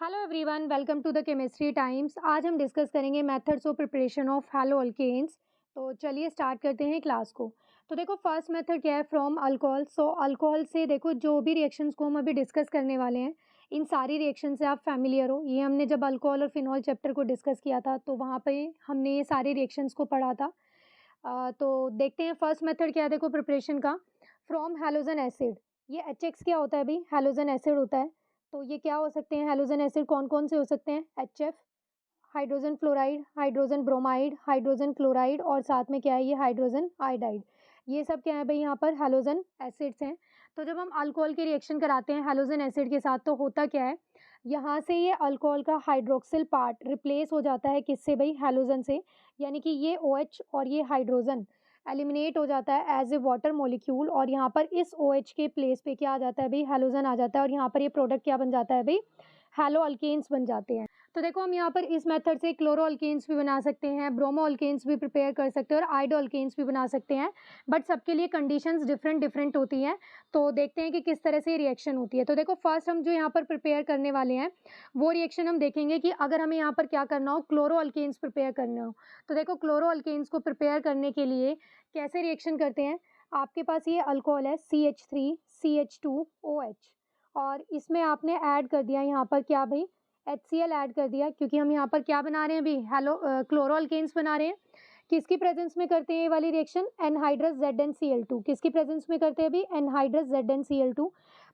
Hello everyone, welcome to the chemistry times. आज हम discuss करेंगे methods of preparation of haloalkanes. तो चलिए स्टार्ट करते हैं क्लास को। तो देखो फर्स्ट मेथड क्या है, फ्रॉम अल्कोहल। सो अल्कोहल से देखो जो भी रिएक्शंस को हम अभी डिस्कस करने वाले हैं, इन सारी रिएक्शन से आप फैमिलियर हो। ये हमने जब अल्कोहल और फिनॉल चैप्टर को डिस्कस किया था तो वहाँ पे हमने ये सारी रिएक्शंस को पढ़ा था। तो देखते हैं फर्स्ट मेथड क्या है। देखो प्रिपरेशन का, फ्रॉम हैलोजन एसिड। ये HX क्या होता है भाई, हैलोजन एसिड होता है। तो ये क्या हो सकते हैं हैलोजन एसिड, कौन कौन से हो सकते हैं, HF, hydrogen fluoride, hydrogen bromide, hydrogen chloride और साथ में क्या है ये हाइड्रोजन आयोडाइड। ये सब क्या है भाई यहाँ पर हैलोजन एसिड्स हैं। तो जब हम अल्कोहल की रिएक्शन कराते हैं हैलोजन एसिड के साथ तो होता क्या है, यहाँ से ये अल्कोहल का हाइड्रोक्सिल पार्ट रिप्लेस हो जाता है किससे भाई, हैलोजन से। यानी कि ये OH और ये हाइड्रोजन एलिमिनेट हो जाता है एज ए वाटर मॉलिक्यूल और यहाँ पर इस OH के प्लेस पे क्या आ जाता है भाई, हैलोजन आ जाता है और यहाँ पर ये प्रोडक्ट क्या बन जाता है भाई, हैलो अल्केन्स बन जाते हैं। तो देखो हम यहाँ पर इस मेथड से क्लोरो अल्केन्स भी बना सकते हैं, ब्रोमो अल्केन्स भी प्रिपेयर कर सकते हैं और आयोडो अल्केन्स भी बना सकते हैं। बट सबके लिए कंडीशंस डिफरेंट डिफरेंट होती हैं। तो देखते हैं कि किस तरह से रिएक्शन होती है। तो देखो फर्स्ट हम जो यहाँ पर प्रिपेयर करने वाले हैं वो रिएक्शन हम देखेंगे कि अगर हमें यहाँ पर क्या करना हो, क्लोरो अल्केन्स प्रिपेयर करना हो। तो देखो क्लोरो अल्केन्स को प्रिपेयर करने के लिए कैसे रिएक्शन करते हैं। आपके पास ये अल्कोहल है CH3 CH2 OH और इसमें आपने ऐड कर दिया यहाँ पर क्या भाई, HCl ऐड कर दिया, क्योंकि हम यहाँ पर क्या बना रहे हैं अभी, हेलो क्लोरो अल्केन्स बना रहे हैं। किसकी प्रेजेंस में करते हैं ये वाली रिएक्शन, एनहाइड्रस ZnCl2। किसकी प्रेजेंस में करते हैं अभी, एनहाइड्रस ZnCl2।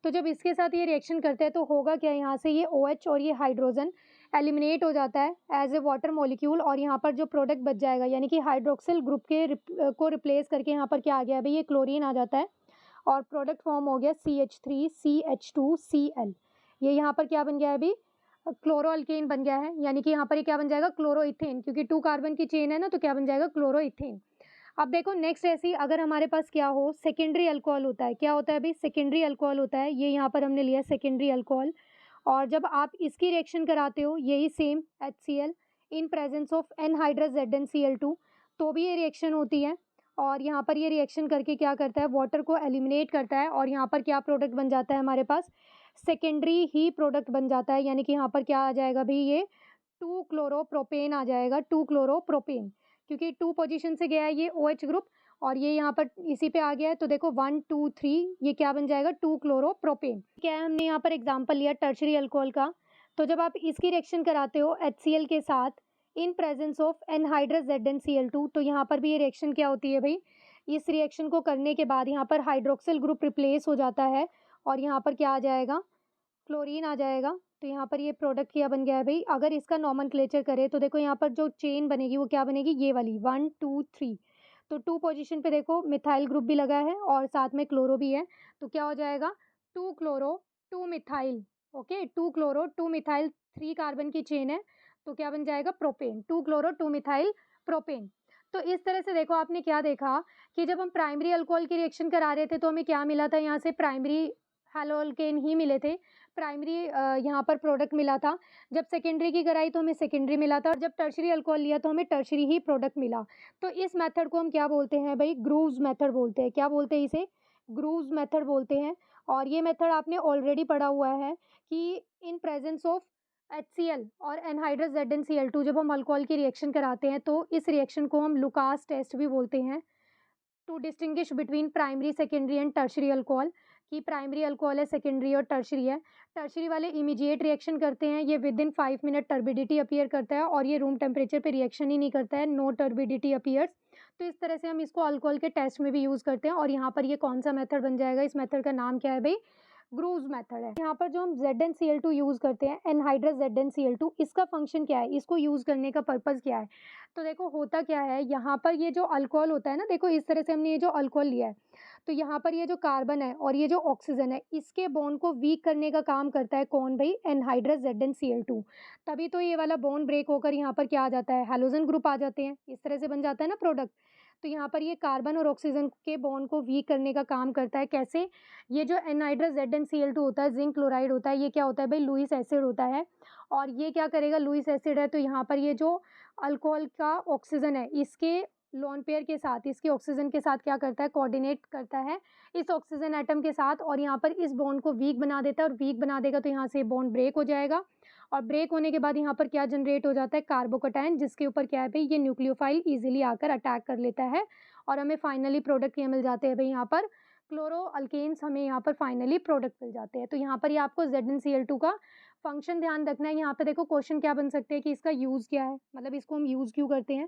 तो जब इसके साथ ये रिएक्शन करते हैं तो होगा क्या, यहाँ से ये OH और ये हाइड्रोजन एलिमिनेट हो जाता है एज ए वाटर मॉलिक्यूल और यहाँ पर जो प्रोडक्ट बच जाएगा यानी कि हाइड्रोक्सिल ग्रुप को रिप्लेस करके यहाँ पर क्या आ गया भाई, ये क्लोरीन आ जाता है और प्रोडक्ट फॉर्म हो गया CH3 CH2Cl। ये यहाँ पर क्या बन गया है अभी, क्लोरो अल्केन बन गया है। यानी कि यहाँ पर ये क्या बन जाएगा, क्लोरो इथेन, क्योंकि 2 कार्बन की चेन है ना, तो क्या बन जाएगा, क्लोरो इथेन। अब देखो नेक्स्ट ऐसी अगर हमारे पास क्या हो, सेकेंडरी अल्कोहल होता है। क्या होता है अभी, सेकेंडरी अल्कोहल होता है। ये यहाँ पर हमने लिया सेकेंडरी अल्कोहल और जब आप इसकी रिएक्शन कराते हो यही same HCl in presence of anhydrous ZnCl2 तो भी ये रिएक्शन होती है और यहाँ पर ये रिएक्शन करके क्या करता है, वाटर को एलिमिनेट करता है और यहाँ पर क्या प्रोडक्ट बन जाता है हमारे पास, सेकेंडरी ही प्रोडक्ट बन जाता है। यानी कि यहाँ पर क्या आ जाएगा भाई, ये 2 क्लोरोप्रोपेन आ जाएगा, 2 क्लोरोप्रोपेन, क्योंकि 2 पोजीशन से गया है ये OH ग्रुप और ये यहाँ पर इसी पे आ गया है। तो देखो 1 2 3 ये क्या बन जाएगा, 2 क्लोरोप्रोपेन। क्या है, हमने यहाँ पर एग्जांपल लिया टर्शरी अल्कोहल का। तो जब आप इसकी रिएक्शन कराते हो HCl के साथ in presence of anhydrous ZnCl2 तो यहाँ पर भी ये रिएक्शन क्या होती है भाई, इस रिएक्शन को करने के बाद यहाँ पर हाइड्रोक्सिल ग्रुप रिप्लेस हो जाता है और यहाँ पर क्या आ जाएगा, क्लोरीन आ जाएगा। तो यहाँ पर ये प्रोडक्ट क्या बन गया है भाई, अगर इसका नॉमेनक्लेचर करें तो देखो यहाँ पर जो चेन बनेगी वो क्या बनेगी, ये वाली 1 2 3। तो 2 पोजीशन पे देखो मिथाइल ग्रुप भी लगा है और साथ में क्लोरो भी है। तो क्या हो जाएगा, 2 chloro 2 methyl, okay 2 chloro 2 methyl, 3 carbon की चेन है तो क्या बन जाएगा, प्रोपेन, 2 क्लोरो 2 मिथाइल प्रोपेन। तो इस तरह से देखो आपने क्या देखा कि जब हम प्राइमरी अल्कोहल की रिएक्शन करा रहे थे तो हमें क्या मिला था, यहाँ से प्राइमरी हैलो अल्केन ही मिले थे, प्राइमरी यहाँ पर प्रोडक्ट मिला था। जब सेकेंडरी की कराई तो हमें सेकेंडरी मिला था और जब टर्शरी अल्कोहल लिया तो हमें टर्शरी ही प्रोडक्ट मिला। तो इस मेथड को हम क्या बोलते हैं भाई, ग्रूव्स मेथड बोलते हैं। क्या बोलते हैं इसे, ग्रूव्स मेथड बोलते हैं। और ये मेथड आपने ऑलरेडी पढ़ा हुआ है कि इन प्रेजेंस ऑफ HCl और एनहाइड्रस ZnCl2 जब हम अल्कोहल की रिएक्शन कराते हैं तो इस रिएक्शन को हम लुकास टेस्ट भी बोलते हैं, to distinguish between primary secondary and tertiary alcohol, कि प्राइमरी अल्कोहल है, सेकेंडरी और टर्शरी है। टर्शरी वाले इमीडिएट रिएक्शन करते हैं, ये within 5 minute turbidity appear करता है और ये रूम टेम्परेचर पे रिएक्शन ही नहीं करता है, नो टर्बिडिटी अपीयर्स। तो इस तरह से हम इसको अल्कोहल के टेस्ट में भी यूज़ करते हैं और यहाँ पर ये कौन सा मेथड बन जाएगा, इस मेथड का नाम क्या है भाई, ग्रूव्स मेथड है। यहाँ पर जो हम ZnCl2 यूज़ करते हैं, एनहाइड्रस ZnCl2, इसका फंक्शन क्या है, इसको यूज़ करने का पर्पज़ क्या है। तो देखो होता क्या है, यहाँ पर ये जो अल्कोहल होता है ना, देखो इस तरह से हमने ये जो अल्कोहल लिया है तो यहाँ पर ये जो कार्बन है और ये जो ऑक्सीजन है इसके बॉन्ड को वीक करने का काम करता है कौन भाई, एनहाइड्रस ZnCl2। तभी तो ये वाला बॉन्ड ब्रेक होकर यहाँ पर क्या आ जाता है, हैलोजन ग्रुप आ जाते हैं, इस तरह से बन जाता है ना प्रोडक्ट। तो यहाँ पर ये कार्बन और ऑक्सीजन के बॉन्ड को वीक करने का काम करता है। कैसे, ये जो एनहाइड्रस ZnCl2 होता है, जिंक क्लोराइड होता है, ये क्या होता है भाई, लुईस एसिड होता है। और ये क्या करेगा, लुईस एसिड है तो यहाँ पर ये जो अल्कोहल का ऑक्सीजन है इसके लोन पेयर के साथ, इसके ऑक्सीजन के साथ क्या करता है, कोऑर्डिनेट करता है इस ऑक्सीजन एटम के साथ और यहाँ पर इस बॉन्ड को वीक बना देता है और वीक बना देगा तो यहाँ से बॉन्ड ब्रेक हो जाएगा और ब्रेक होने के बाद यहाँ पर क्या जनरेट हो जाता है, कार्बोकैटायन, जिसके ऊपर क्या है भाई, ये न्यूक्लियोफाइल ईज़िली आकर अटैक कर लेता है और हमें फाइनली प्रोडक्ट क्या मिल जाते हैं भाई, यहाँ पर क्लोरो अल्केन्स हमें यहाँ पर फाइनली प्रोडक्ट मिल जाते हैं। तो यहाँ पर ये आपको ZnCl2 का फंक्शन ध्यान रखना है। यहाँ पे देखो क्वेश्चन क्या बन सकते हैं कि इसका यूज़ क्या है, मतलब इसको हम यूज़ क्यों करते हैं।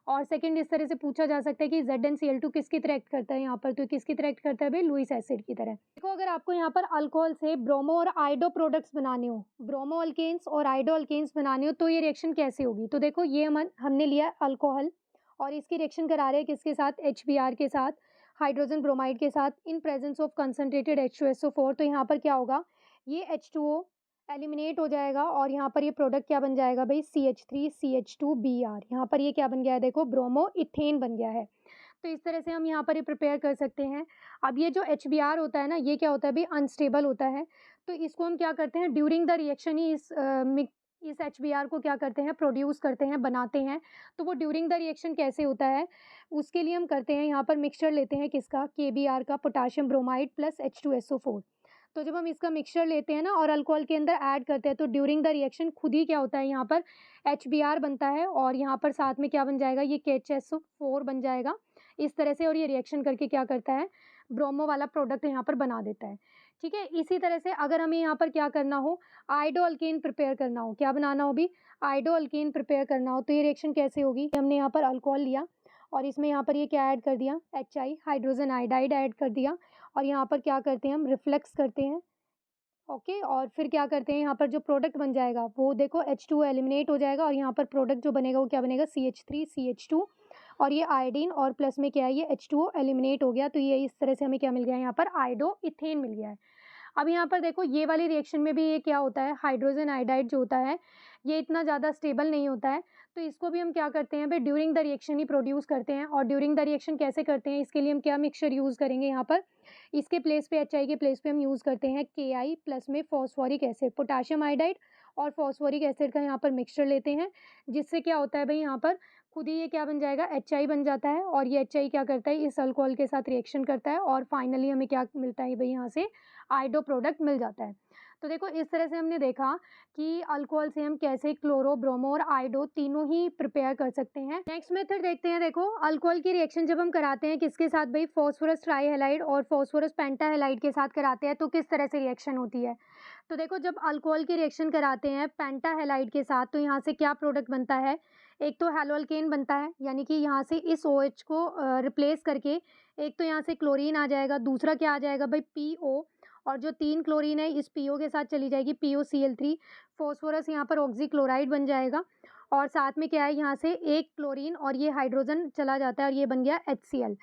और सेकंड इस तरह से पूछा जा सकता है कि ZnCl2 किसकी तरह एक्ट करता है यहाँ पर, तो किसकी तरह एक्ट करता है भाई, लुईस एसिड की तरह। देखो अगर आपको यहाँ पर अल्कोहल से ब्रोमो और आइडो प्रोडक्ट्स बनाने हो, ब्रोमो अल्केन्स और आइडो अल्केन्स बनाने हो, तो ये रिएक्शन कैसे होगी। तो देखो ये हमने लिया अल्कोहल और इसकी रिएक्शन करा रहे हैं किसके साथ, HBr के साथ, हाइड्रोजन ब्रोमाइड के साथ, in presence of concentrated H2SO4। तो यहाँ पर क्या होगा, ये H2O एलिमिनेट हो जाएगा और यहाँ पर ये प्रोडक्ट क्या बन जाएगा भाई, CH3CH2Br। यहाँ पर ये क्या बन गया है, देखो ब्रोमो इथेन बन गया है। तो इस तरह से हम यहाँ पर ये प्रिपेयर कर सकते हैं। अब ये जो HBr होता है ना, ये क्या होता है भाई, अनस्टेबल होता है। तो इसको हम क्या करते हैं, ड्यूरिंग द रिएक्शन ही इस HBr को क्या करते हैं, प्रोड्यूस करते हैं, बनाते हैं। तो वो ड्यूरिंग द रिएक्शन कैसे होता है, उसके लिए हम करते हैं, यहाँ पर मिक्सचर लेते हैं किसका, KBr का, पोटाशियम ब्रोमाइड प्लस H2SO4। तो जब हम इसका मिक्सचर लेते हैं ना और अल्कोहल के अंदर ऐड करते हैं, तो ड्यूरिंग द रिएक्शन खुद ही क्या होता है, यहाँ पर HBr बनता है और यहाँ पर साथ में क्या बन जाएगा, ये KHSO4 बन जाएगा इस तरह से। और ये रिएक्शन करके क्या करता है, ब्रोमो वाला प्रोडक्ट यहाँ पर बना देता है। ठीक है, इसी तरह से अगर हमें यहाँ पर क्या करना हो, आइडो अल्केन प्रिपेयर करना हो, क्या बनाना हो भी, आइडो अल्केन प्रिपेयर करना हो, तो ये रिएक्शन कैसे होगी, हमने यहाँ पर अल्कोहल लिया और इसमें यहाँ पर ये क्या ऐड कर दिया, HI हाइड्रोजन आयोडाइड ऐड कर दिया और यहाँ पर क्या करते हैं, हम रिफ्लेक्स करते हैं। ओके, और फिर क्या करते हैं, यहाँ पर जो प्रोडक्ट बन जाएगा वो देखो H2O एलिमिनेट हो जाएगा और यहाँ पर प्रोडक्ट जो बनेगा वो क्या बनेगा, CH3CH2 और ये आयोडीन और प्लस में क्या है, ये H2O एलिमिनेट हो गया। तो ये इस तरह से हमें क्या मिल गया है, यहाँ पर आइडो इथेन मिल गया है। अब यहाँ पर देखो ये वाली रिएक्शन में भी ये क्या होता है, हाइड्रोजन आयोडाइड जो होता है ये इतना ज़्यादा स्टेबल नहीं होता है। तो इसको भी हम क्या करते हैं भाई, during the reaction he produce करते हैं। और ड्यूरिंग द रिएक्शन कैसे करते हैं, इसके लिए हम क्या मिक्सचर यूज़ करेंगे, यहाँ पर इसके प्लेस पे, HI के प्लेस पे हम यूज़ करते हैं KI प्लस में फॉस्फोरिक एसिड, पोटाशियम आयोडाइड और फॉस्फोरिक एसिड का यहाँ पर मिक्सचर लेते हैं। जिससे क्या होता है भाई, यहाँ पर खुद ही ये क्या बन जाएगा, HI बन जाता है और ये HI क्या करता है, इस अल्कोहल के साथ रिएक्शन करता है और फाइनली हमें क्या मिलता है भाई, यहाँ से आइडो प्रोडक्ट मिल जाता है। तो देखो इस तरह से हमने देखा कि अल्कोहल से हम कैसे क्लोरो, ब्रोमो और आइडो तीनों ही प्रिपेयर कर सकते हैं। नेक्स्ट मेथड देखते हैं। देखो अल्कोहल की रिएक्शन जब हम कराते हैं किसके साथ भाई, फॉस्फोरस ट्राईहैलाइड और फॉस्फोरस पेंटाहैलाइड के साथ कराते हैं, तो किस तरह से रिएक्शन होती है। तो देखो जब अल्कोहल की रिएक्शन कराते हैं पेंटाहैलाइड के साथ, तो यहाँ से क्या प्रोडक्ट बनता है, एक तो हैलोअल्केन बनता है, यानी कि यहाँ से इस OH को रिप्लेस करके एक तो यहाँ से क्लोरीन आ जाएगा, दूसरा क्या आ जाएगा भाई, PO, और जो 3 क्लोरीन है इस PO के साथ चली जाएगी, POCl3, फॉस्फोरस यहाँ पर ऑक्सीक्लोराइड बन जाएगा और साथ में क्या है, यहाँ से एक क्लोरीन और ये हाइड्रोजन चला जाता है और ये बन गया HCl।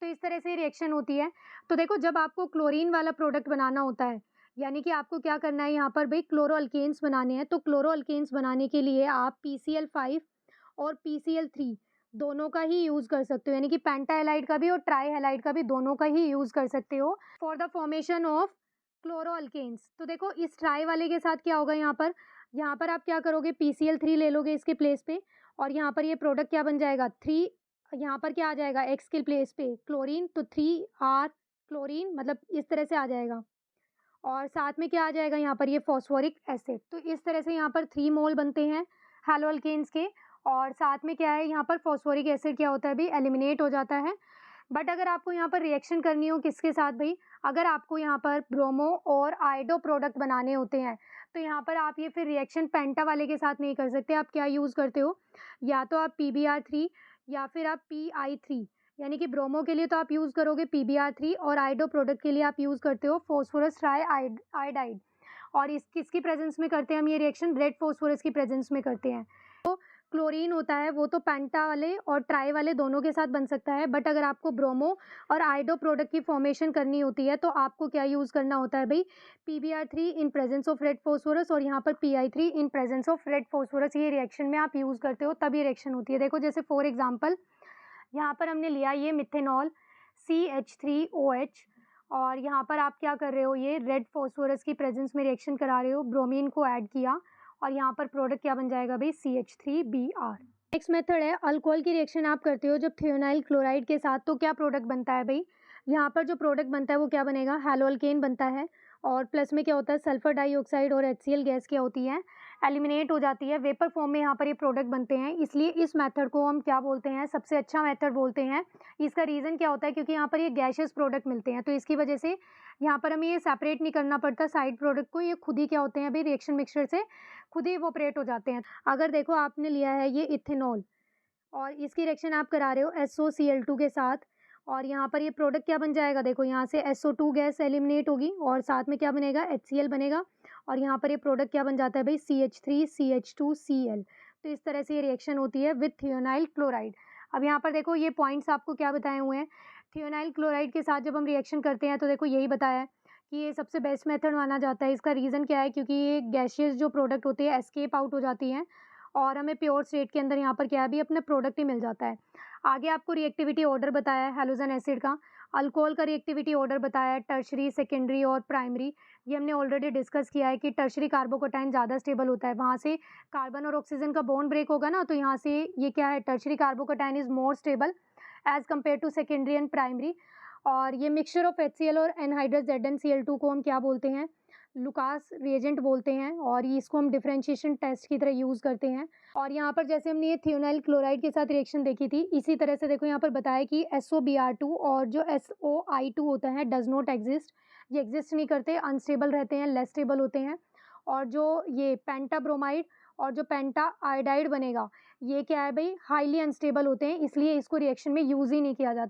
तो इस तरह से रिएक्शन होती है। तो देखो जब आपको क्लोरीन वाला प्रोडक्ट बनाना होता है, यानी कि आपको क्या करना है, यहाँ पर भाई क्लोरो अल्केन्स बनाने हैं, तो क्लोरो अल्केन्स बनाने के लिए आप PCl5 और PCl3 दोनों का ही यूज़ कर सकते हो, यानी कि पेंटाहैलाइड का भी और ट्राईहैलाइड का भी, दोनों का ही यूज़ कर सकते हो for the formation of chloroalkanes. तो देखो इस ट्राई वाले के साथ क्या होगा, यहाँ पर आप क्या करोगे, PCl3 ले लोगे इसके प्लेस पे और यहाँ पर ये प्रोडक्ट क्या बन जाएगा, 3, यहाँ पर क्या आ जाएगा, X के प्लेस पे क्लोरीन, तो 3R क्लोरीन, मतलब इस तरह से आ जाएगा और साथ में क्या आ जाएगा, यहाँ पर ये फॉस्फोरिक एसिड। तो इस तरह से यहाँ पर 3 मोल बनते हैं हैलोअल्केन्स के और साथ में क्या है, यहाँ पर फॉस्फोरिक एसिड क्या होता है भी, एलिमिनेट हो जाता है। बट अगर आपको यहाँ पर रिएक्शन करनी हो किसके साथ भाई, अगर आपको यहाँ पर ब्रोमो और आइडो प्रोडक्ट बनाने होते हैं, तो यहाँ पर आप ये फिर रिएक्शन पेंटा वाले के साथ नहीं कर सकते। आप क्या यूज़ करते हो, या तो आप PBr3 या फिर आप PI3, यानी कि ब्रोमो के लिए तो आप यूज़ करोगे PBr3 और आइडो प्रोडक्ट के लिए आप यूज़ करते हो फॉस्फोरस ट्राईआयोडाइड। और इस किसकी प्रेजेंस में करते हैं हम ये रिएक्शन, रेड फॉस्फोरस की प्रेजेंस में करते हैं। तो क्लोरीन होता है वो तो पेंटा वाले और ट्राई वाले दोनों के साथ बन सकता है, बट अगर आपको ब्रोमो और आइडो प्रोडक्ट की फॉर्मेशन करनी होती है तो आपको क्या यूज़ करना होता है भाई, PBr3 in presence of red phosphorus और यहाँ पर PI3 in presence of red phosphorus. ये रिएक्शन में आप यूज़ करते हो तभी रिएक्शन होती है। देखो जैसे फॉर एग्जाम्पल यहाँ पर हमने लिया ये मिथेनॉल CH3OH और यहाँ पर आप क्या कर रहे हो, ये रेड फॉस्फोरस की प्रेजेंस में रिएक्शन करा रहे हो, ब्रोमीन को ऐड किया और यहाँ पर प्रोडक्ट क्या बन जाएगा भाई, CH3Br। नेक्स्ट मेथड है अल्कोहल की रिएक्शन आप करते हो जब थियोनाइल क्लोराइड के साथ, तो क्या प्रोडक्ट बनता है भाई, यहाँ पर जो प्रोडक्ट बनता है वो क्या बनेगा, हैलोअल्केन बनता है और प्लस में क्या होता है, सल्फर डाइऑक्साइड और HCl गैस क्या होती है, एलिमिनेट हो जाती है, वेपर फॉर्म में यहाँ पर ये प्रोडक्ट बनते हैं, इसलिए इस मेथड को हम क्या बोलते हैं, सबसे अच्छा मेथड बोलते हैं। इसका रीज़न क्या होता है, क्योंकि यहाँ पर ये गैसियस प्रोडक्ट मिलते हैं, तो इसकी वजह से यहाँ पर हमें ये सेपरेट नहीं करना पड़ता साइड प्रोडक्ट को, ये खुद ही क्या होते हैं अभी रिएक्शन मिक्सचर से खुद ही इवोपरेट हो जाते हैं। अगर देखो आपने लिया है ये इथेनॉल और इसकी रिएक्शन आप करा रहे हो SOCl2 के साथ, और यहाँ पर ये प्रोडक्ट क्या बन जाएगा, देखो यहाँ से SO2 गैस एलिमिनेट होगी और साथ में क्या बनेगा, HCl बनेगा, और यहाँ पर ये प्रोडक्ट क्या बन जाता है भाई, CH3CH2Cl। तो इस तरह से ये रिएक्शन होती है विथ थियोनाइल क्लोराइड। अब यहाँ पर देखो ये पॉइंट्स आपको क्या बताए हुए हैं, थियोनाइल क्लोराइड के साथ जब हम रिएक्शन करते हैं तो देखो यही बताया है कि ये सबसे बेस्ट मेथड माना जाता है। इसका रीज़न क्या है, क्योंकि ये गैसियस जो प्रोडक्ट होती है एस्केप आउट हो जाती हैं और हमें प्योर स्टेट के अंदर यहाँ पर क्या है अभी अपना प्रोडक्ट ही मिल जाता है। आगे आपको रिएक्टिविटी ऑर्डर बताया है हैलोजन एसिड का, अल्कोहल का रिएक्टिविटी ऑर्डर बताया है, टर्शरी, सेकेंडरी और प्राइमरी। ये हमने ऑलरेडी डिस्कस किया है कि टर्शरी कार्बोकैटायन ज़्यादा स्टेबल होता है, वहाँ से कार्बन और ऑक्सीजन का बॉन्ड ब्रेक होगा ना, तो यहाँ से ये क्या है, tertiary carbocation is more stable as compared to secondary and primary. और ये मिक्सचर ऑफ HCl और एनहाइड्रस ZnCl2 को हम क्या बोलते हैं, लुकास रिएजेंट बोलते हैं, और ये इसको हम डिफरेंशिएशन टेस्ट की तरह यूज़ करते हैं। और यहाँ पर जैसे हमने ये थियोनाइल क्लोराइड के साथ रिएक्शन देखी थी, इसी तरह से देखो यहाँ पर बताया कि SOBr2 और जो SOI2 होता है डज़ नॉट एग्जिस्ट, ये एग्जिस्ट नहीं करते, अनस्टेबल रहते हैं, लेस स्टेबल होते हैं। और जो ये पेंटाब्रोमाइड और जो पेंटा आयोडाइड बनेगा, ये क्या है भाई, हाईली अनस्टेबल होते हैं, इसलिए इसको रिएक्शन में यूज़ ही नहीं किया जाता।